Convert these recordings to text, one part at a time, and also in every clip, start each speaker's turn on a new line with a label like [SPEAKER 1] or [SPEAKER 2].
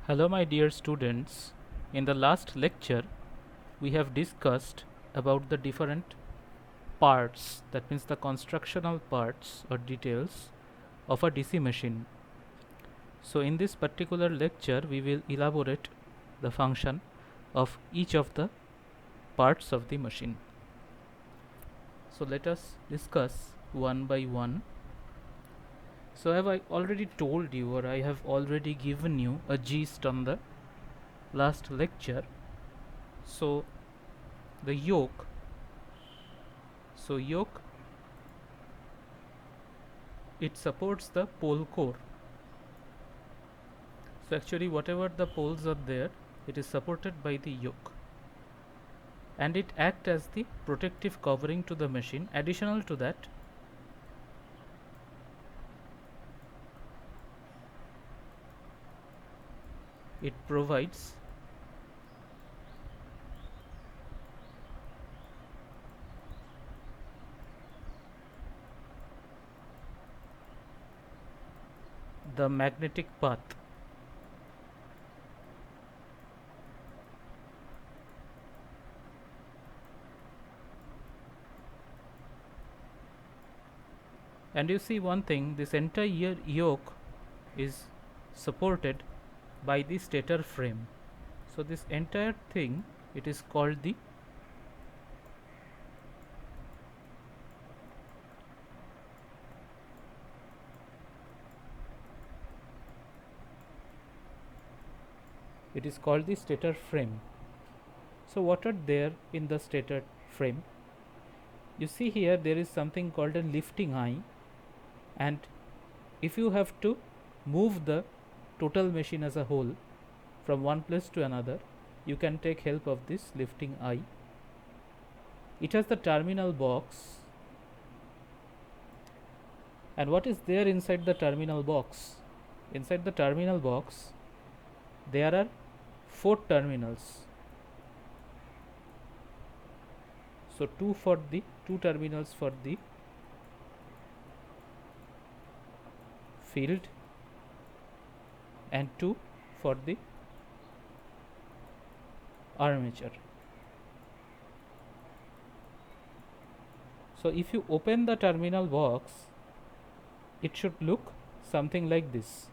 [SPEAKER 1] Hello, my dear students. In the last lecture, we have discussed about the different parts, that means the constructional parts or details of a DC machine. So, in this particular lecture, we will elaborate the function of each of the parts of the machine. So, let us discuss one by one. So, have I already told you, or I have already given you a gist on the last lecture? So, the yoke. So, yoke, it supports the pole core. So actually whatever the poles are there, it is supported by the yoke, and it acts as the protective covering to the machine. Additional to that, it provides the magnetic path. And you see one thing, this entire yoke is supported by the stator frame. So this entire thing, it is called the stator frame. So what are there in the stator frame? You see here there is something called a lifting eye, and if you have to move the total machine as a whole from one place to another, you can take help of this lifting eye. It has the terminal box, and what is there inside the terminal box? Inside the terminal box there are 4 terminals. So two terminals for the field and 2 for the armature. So if you open the terminal box, it should look something like this.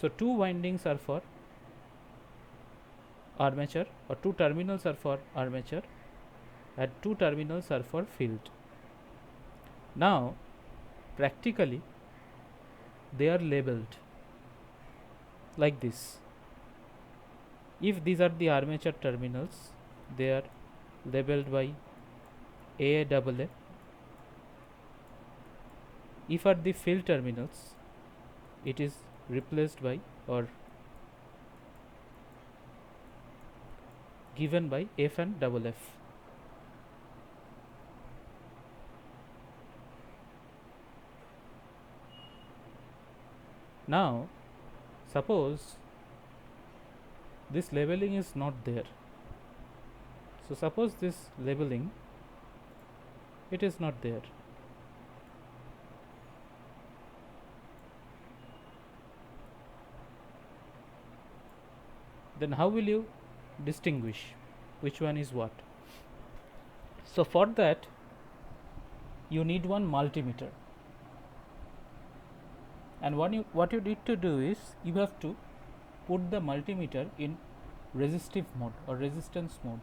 [SPEAKER 1] So two windings are for armature, or two terminals are for armature, and 2 terminals are for field. Now practically they are labeled like this. If these are the armature terminals, they are labeled by AAA. If are the field terminals, it is replaced by or given by F and double F. Now suppose this labeling is not there. So suppose this labeling, it is not there. Then how will you distinguish which one is what? So for that you need one multimeter, and what you need to do is you have to put the multimeter in resistive mode or resistance mode.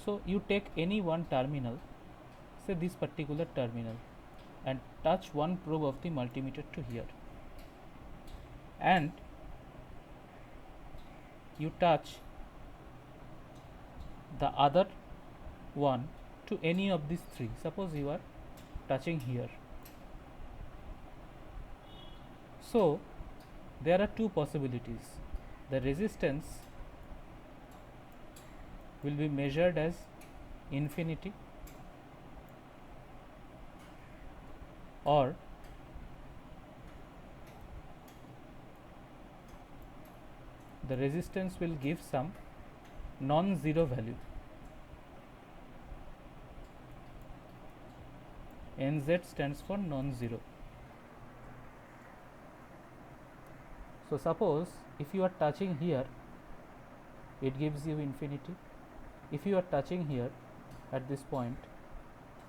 [SPEAKER 1] So you take any one terminal, say this particular terminal, and touch one probe of the multimeter to here, and you touch the other one to any of these 3. Suppose you are touching here. So there are 2 possibilities. The resistance will be measured as infinity, or the resistance will give some non-zero value. NZ stands for non-zero. So suppose if you are touching here, it gives you infinity. If you are touching here at this point,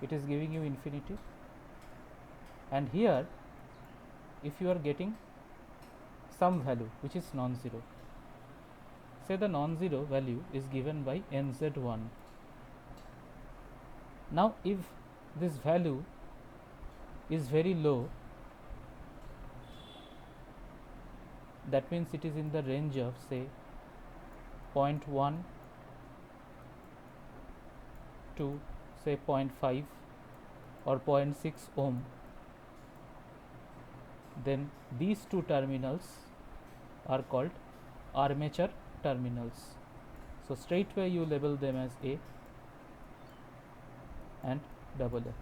[SPEAKER 1] it is giving you infinity. And here, if you are getting some value which is non-zero, say the non-zero value is given by NZ1. Now if this value is very low, that means it is in the range of say 0.1 to say 0.5 or 0.6 ohm, then these two terminals are called armature terminals. So straightway you label them as A and double A.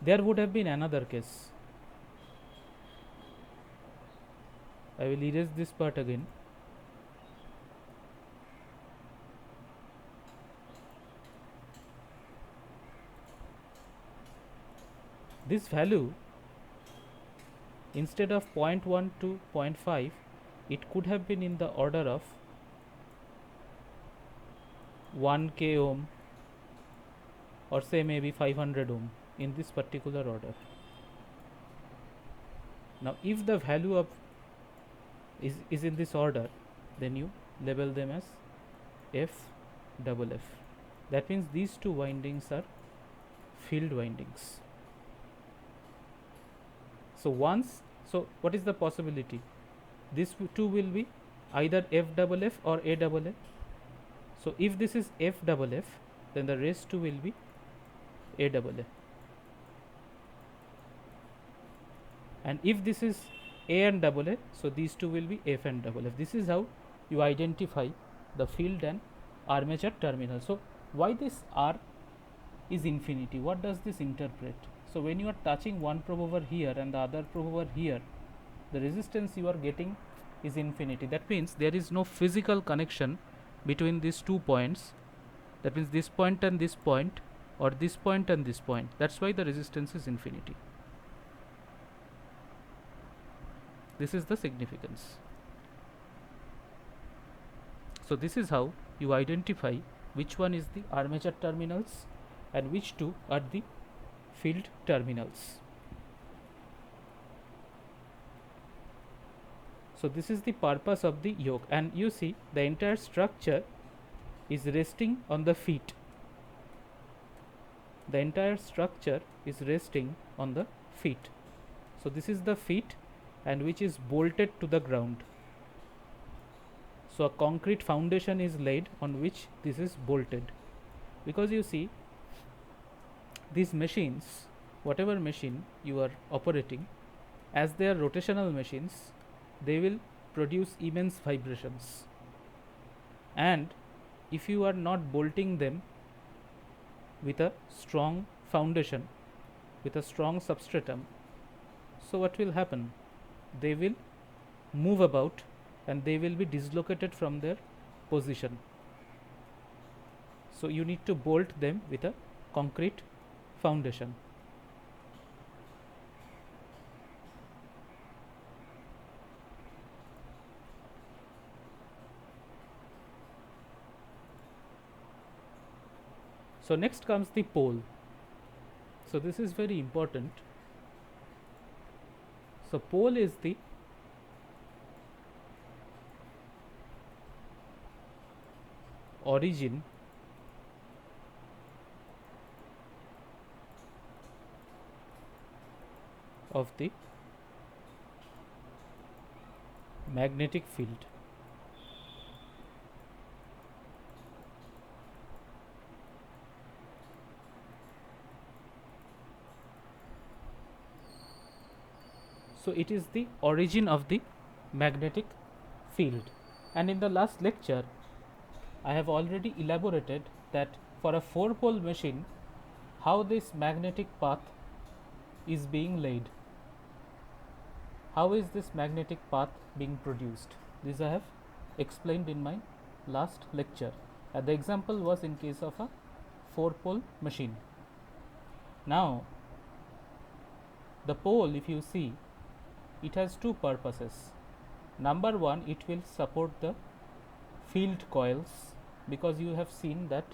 [SPEAKER 1] There would have been another case. I will erase this part again. This value, instead of 0.1 to 0.5, it could have been in the order of 1 k ohm or say maybe 500 ohm in this particular order. Now if the value of is in this order, then you label them as F double F. That means these two windings are field windings. So what is the possibility? These two will be either F double F or A double A. So if this is F double F, then the rest two will be A double A. And if this is A and double A, so these two will be F and double F. This is how you identify the field and armature terminal. So why this R is infinity? What does this interpret? So when you are touching one probe over here and the other probe over here, the resistance you are getting is infinity. That means there is no physical connection between these 2 points. That means this point and this point, or this point and this point. That's why the resistance is infinity. This is the significance. So this is how you identify which one is the armature terminals and which two are the field terminals. So this is the purpose of the yoke, and you see the entire structure is resting on the feet. The entire structure is resting on the feet. So this is the feet, and which is bolted to the ground. So a concrete foundation is laid on which this is bolted, because you see these machines, whatever machine you are operating, as they are rotational machines, they will produce immense vibrations, and if you are not bolting them with a strong foundation, with a strong substratum, so what will happen? They will move about and they will be dislocated from their position. So you need to bolt them with a concrete foundation. So next comes the pole. So this is very important. So pole is the origin of the magnetic field. So it is the origin of the magnetic field, and in the last lecture I have already elaborated that for a 4-pole machine how this magnetic path is being laid. How is this magnetic path being produced? This I have explained in my last lecture. The example was in case of a 4-pole machine. Now, the pole, if you see, it has two purposes. Number one, it will support the field coils, because you have seen that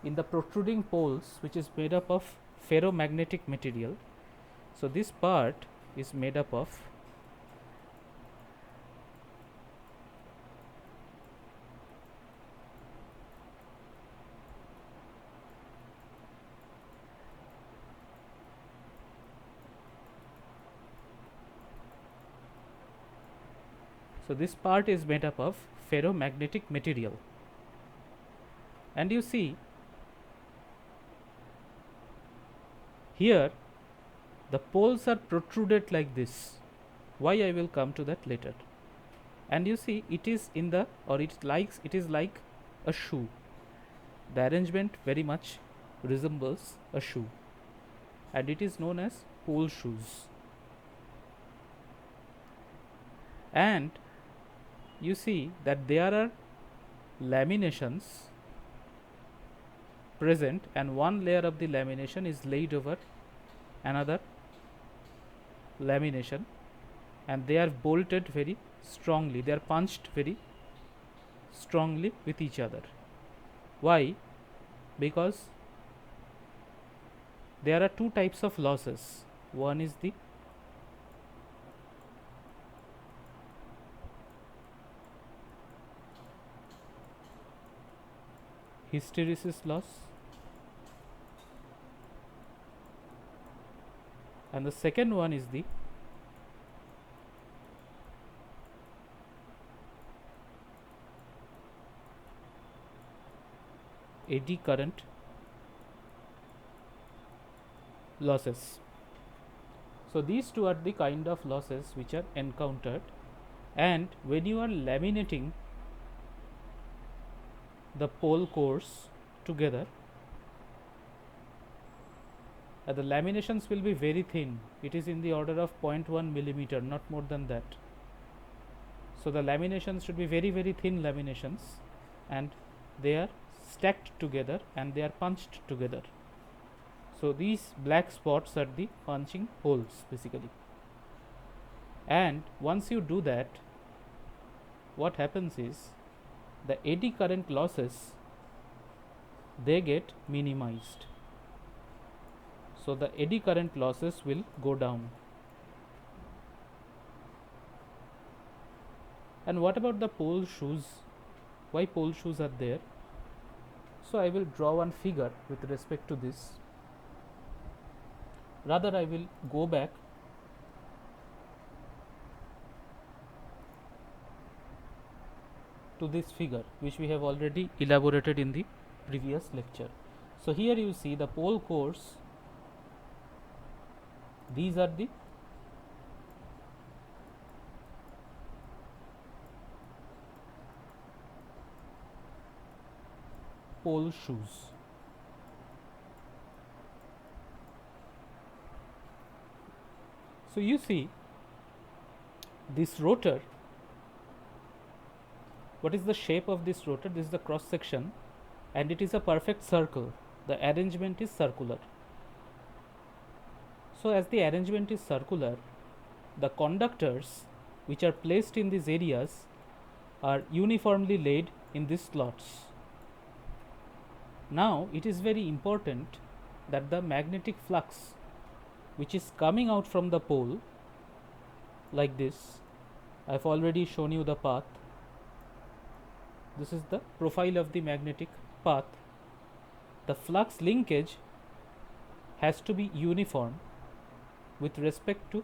[SPEAKER 1] in the protruding poles, which is made up of ferromagnetic material, so this part is made up of ferromagnetic material. And you see here the poles are protruded like this. Why, I will come to that later. And you see it is in the, or it is like a shoe. The arrangement very much resembles a shoe, and it is known as pole shoes. And you see that there are laminations present, and one layer of the lamination is laid over another lamination, and they are bolted very strongly, they are punched very strongly with each other. Why? Because there are two types of losses. One is the hysteresis loss, and the second one is the eddy current losses. So these two are the kind of losses which are encountered, and when you are laminating the pole cores together, the laminations will be very thin. It is in the order of 0.1 millimeter, not more than that. So the laminations should be very, very thin laminations, and they are stacked together and they are punched together. So these black spots are the punching holes basically. And once you do that, what happens is the eddy current losses, they get minimized. So the eddy current losses will go down. And what about the pole shoes? Why pole shoes are there? So I will draw one figure with respect to this. Rather, I will go back to this figure which we have already elaborated in the previous lecture. So here you see the pole cores. These are the pole shoes. So you see this rotor. What is the shape of this rotor? This is the cross section, and it is a perfect circle. The arrangement is circular. So as the arrangement is circular, the conductors which are placed in these areas are uniformly laid in these slots. Now it is very important that the magnetic flux which is coming out from the pole like this, I have already shown you the path. This is the profile of the magnetic path. The flux linkage has to be uniform with respect to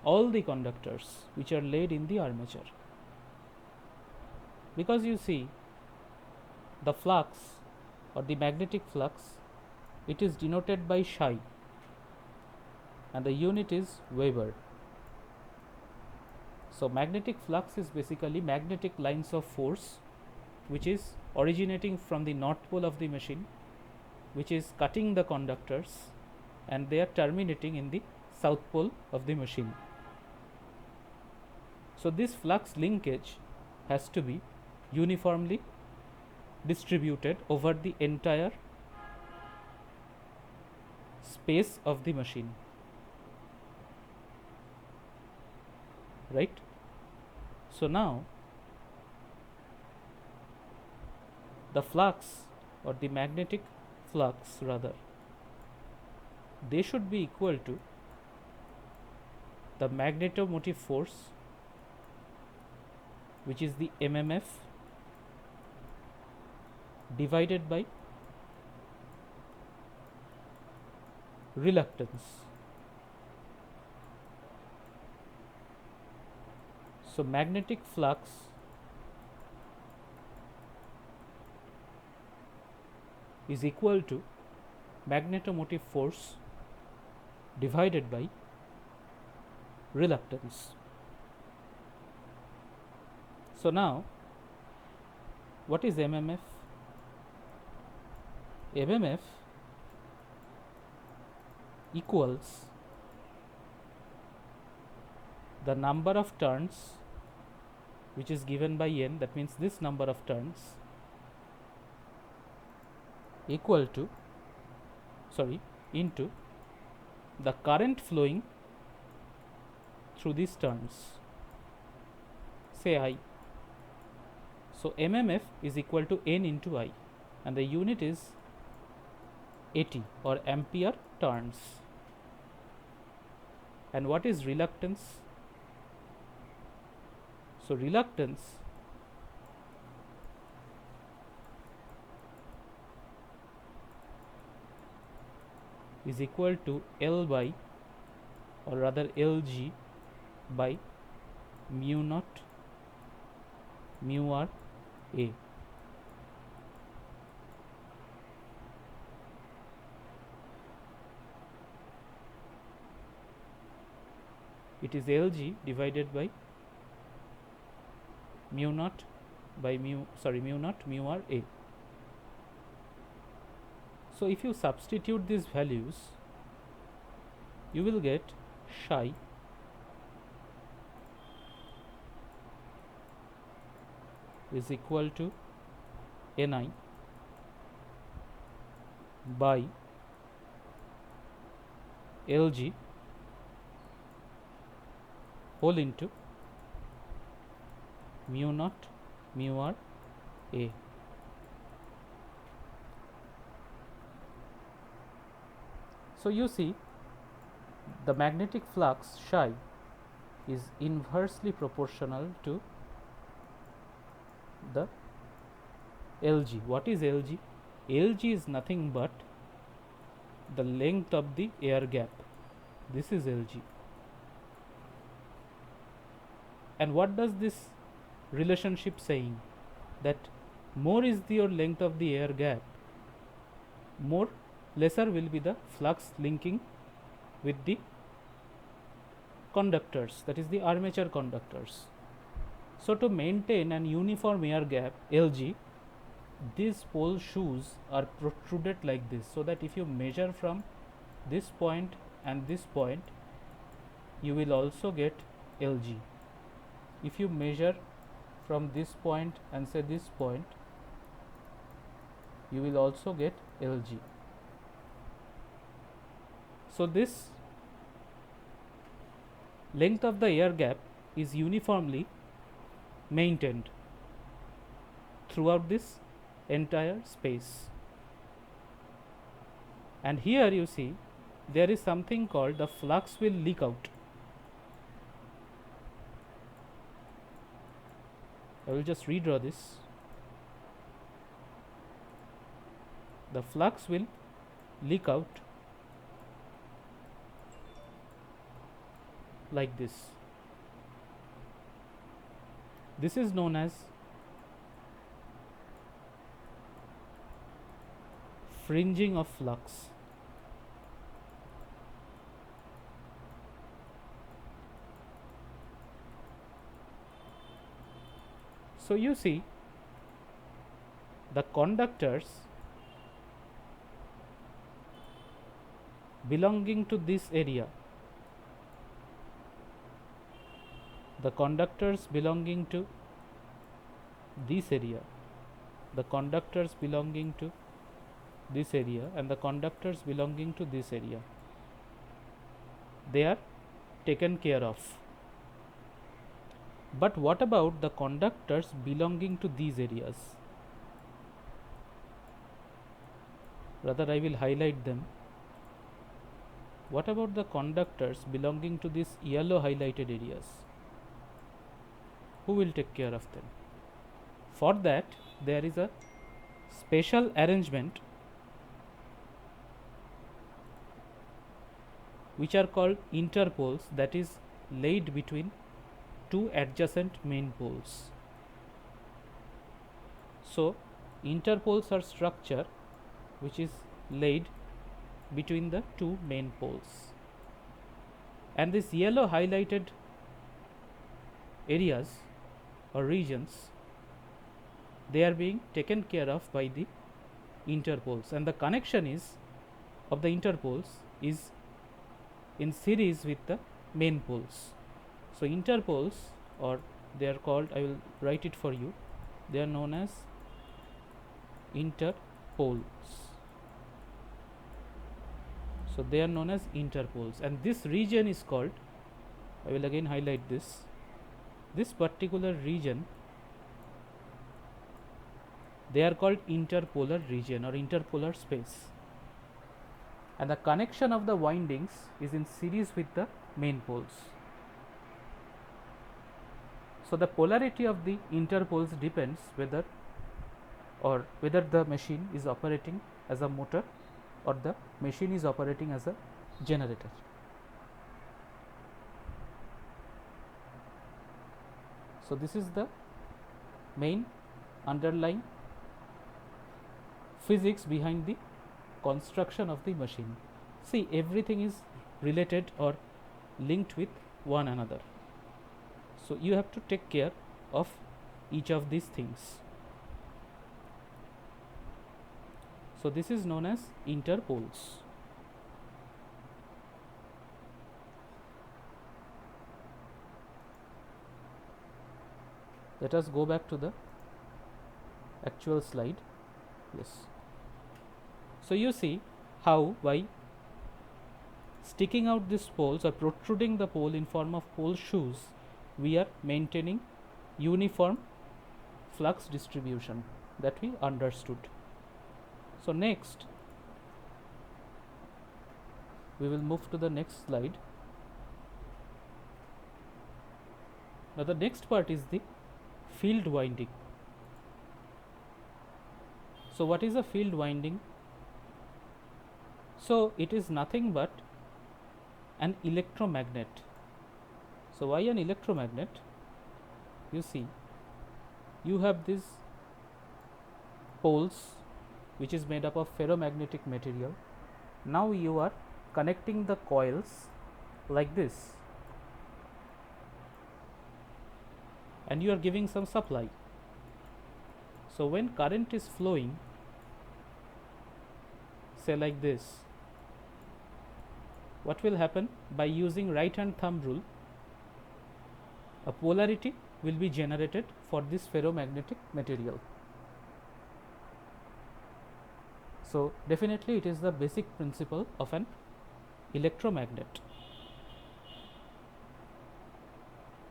[SPEAKER 1] all the conductors which are laid in the armature, because you see the flux or the magnetic flux, it is denoted by psi, and the unit is Weber. So magnetic flux is basically magnetic lines of force which is originating from the north pole of the machine, which is cutting the conductors, and they are terminating in the south pole of the machine. So this flux linkage has to be uniformly distributed over the entire space of the machine, right? So now the flux, or the magnetic flux rather, they should be equal to the magnetomotive force, which is the mmf, divided by reluctance. So magnetic flux is equal to magnetomotive force divided by reluctance. So now, what is mmf? mmf equals the number of turns, which is given by n, that means this number of turns, equal to, into the current flowing through these turns, say I. So mmf is equal to n into I, and the unit is AT, or ampere turns. And what is reluctance? So reluctance is equal to L by, or rather Lg by mu naught mu r A. It is Lg divided by mu naught mu r A. So if you substitute these values, you will get psi is equal to Ni by Lg whole into mu naught mu r A. So you see, the magnetic flux psi is inversely proportional to the Lg. What is Lg? Lg is nothing but the length of the air gap. This is Lg. And what does this relationship saying? That more is your length of the air gap, lesser will be the flux linking with the conductors, that is the armature conductors. So to maintain an uniform air gap Lg, these pole shoes are protruded like this, so that if you measure from this point and this point, you will also get Lg. If you measure from this point and say this point, you will also get Lg. So this length of the air gap is uniformly maintained throughout this entire space. And here you see there is something called the flux will leak out. I will just redraw this. The flux will leak out like this. This is known as fringing of flux. So you see, the conductors belonging to this area the conductors belonging to this area, the conductors belonging to this area, and the conductors belonging to this area, they are taken care of. But what about the conductors belonging to these areas? Rather, I will highlight them. What about the conductors belonging to these yellow highlighted areas? Who will take care of them? For that, there is a special arrangement which are called interpoles, that is laid between two adjacent main poles. So, interpoles are structure which is laid between the two main poles, and this yellow highlighted areas or regions, they are being taken care of by the interpoles, and the connection is of the interpoles is in series with the main poles. So, interpoles, or they are called, I will write it for you, they are known as interpoles. So, they are known as interpoles, and this region is called, I will again highlight this particular region, they are called interpolar region or interpolar space, and the connection of the windings is in series with the main poles. So, the polarity of the interpoles depends whether the machine is operating as a motor or the machine is operating as a generator. So, this is the main underlying physics behind the construction of the machine. See, everything is related or linked with one another. So, you have to take care of each of these things. So, this is known as interpoles. Let us go back to the actual slide. Yes. So, you see how by sticking out these poles or protruding the pole in form of pole shoes, we are maintaining uniform flux distribution that we understood. So, next we will move to the next slide. Now, the next part is the field winding. So, what is a field winding? So, it is nothing but an electromagnet. So, why an electromagnet? You see, you have these poles which is made up of ferromagnetic material. Now, you are connecting the coils like this, and you are giving some supply. So, when current is flowing, say like this, what will happen? By using right hand thumb rule, a polarity will be generated for this ferromagnetic material. So, definitely it is the basic principle of an electromagnet.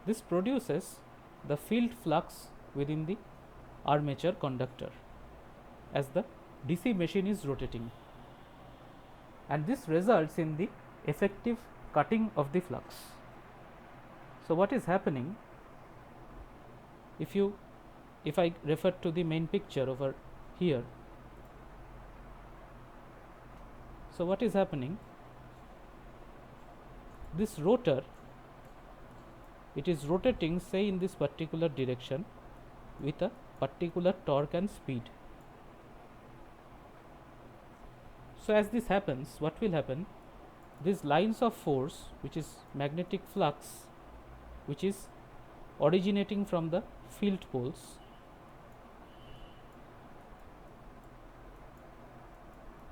[SPEAKER 1] This produces the field flux within the armature conductor as the DC machine is rotating, and this results in the effective cutting of the flux. So, what is happening? If I refer to the main picture over here, so what is happening? This rotor, it is rotating, say, in this particular direction with a particular torque and speed. So, as this happens, what will happen? These lines of force, which is magnetic flux, which is originating from the field poles,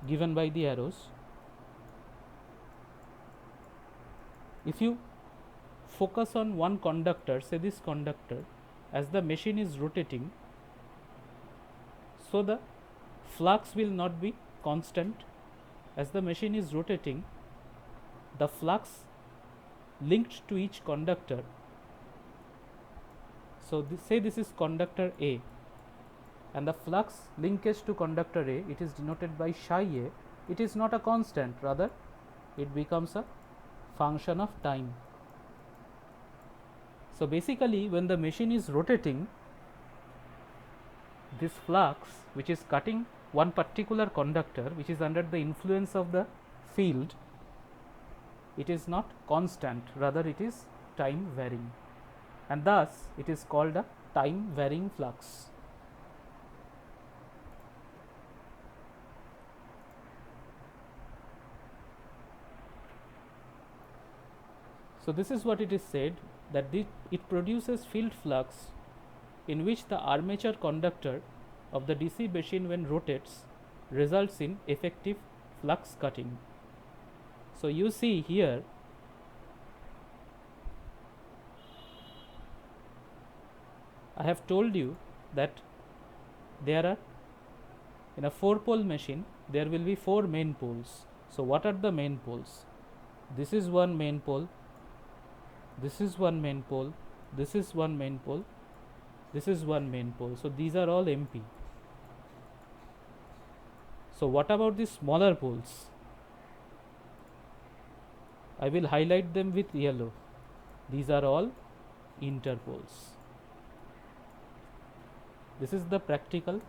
[SPEAKER 1] given by the arrows, if you focus on one conductor, say this conductor, as the machine is rotating, so the flux will not be constant. As the machine is rotating, the flux linked to each conductor, so say this is conductor A, and the flux linkage to conductor A, it is denoted by psi A. It is not a constant, rather it becomes a function of time. So basically, when the machine is rotating, this flux which is cutting one particular conductor, which is under the influence of the field, it is not constant, rather it is time varying, and thus it is called a time varying flux. So this is what it is said, that it produces field flux in which the armature conductor of the DC machine when rotates results in effective flux cutting. So you see here, I have told you that there are, in a 4-pole machine, there will be 4 main poles. So what are the main poles? This is one main pole, this is one main pole, this is one main pole, this is one main pole. So these are all MP. So what about the smaller poles? I will highlight them with yellow. These are all interpoles. This is the practical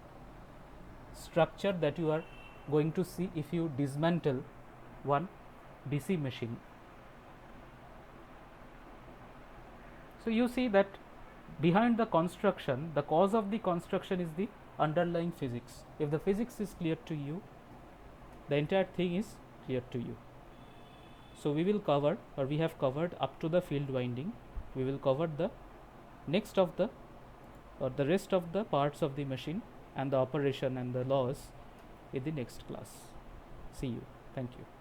[SPEAKER 1] structure that you are going to see if you dismantle one DC machine. So you see that behind the construction, the cause of the construction is the underlying physics. If the physics is clear to you, the entire thing is clear to you. So we will cover, or we have covered up to the field winding. We will cover the next of the, or the rest of the parts of the machine and the operation and the laws in the next class. See you. Thank you.